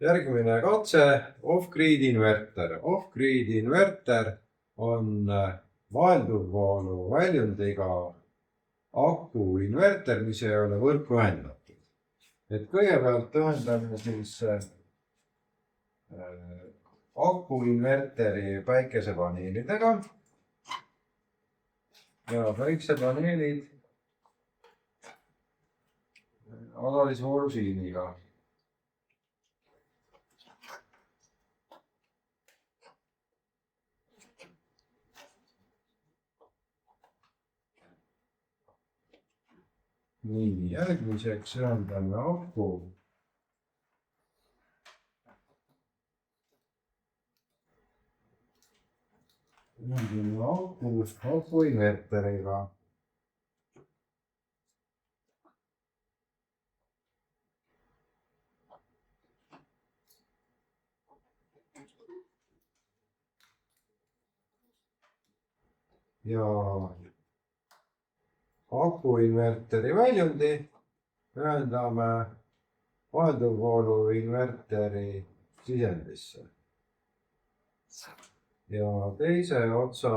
Järgmine katse off-grid inverter. Off-grid inverter on vahelduvvoolu väljundiga aku inverter, mis ei ole võrku ühendatud. Et kõigepealt ühendame siis aku inverteri päikesepaneelidega. Ja päikesepaneelid alalisvoolu siiniga. Nii, järgmiseks ühendame aku. Ühendame aku inverteriga. Ja aku inverteri väljundi ühendame vahelduvvoolu inverteri sisendisse. Ja teise otsa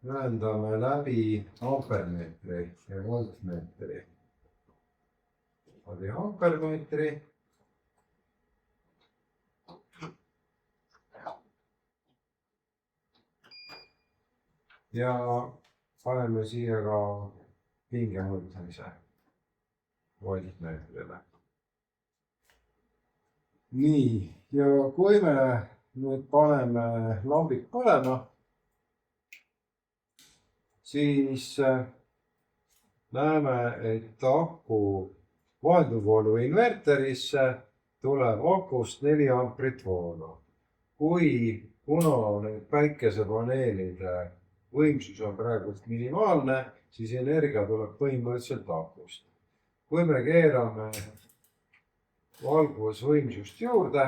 ühendame läbi ampermeetri ja voltmeetri. Läbi ampermeetri. Ja paneme siia ka pinge mõõtmise voltmeetrile. Nii, ja kui me nüüd paneme lambid põlema, siis näeme, et aku vahelduvvoolu inverterisse tuleb akust 4 amprit voolu. Kuna need päikesepaneelide võimsus on praegu minimaalne, siis energia tuleb põhimõtteliselt akust. Kui me keerame valgusvõimsust juurde,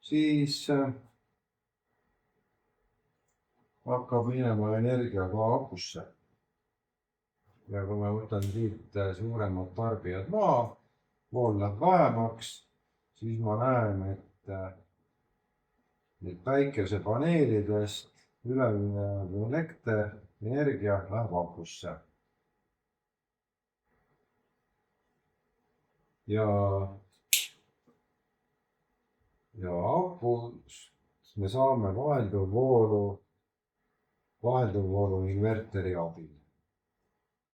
siis hakkab minema energia ka akusse. Ja kui ma võtan siit suuremad tarbijad maa, vool läheb vähemaks, siis ma näen, et need päikesepaneelidest üleminev elekter, energia läheb akusse. Ja akust me saame vahelduvvoolu inverteri abil.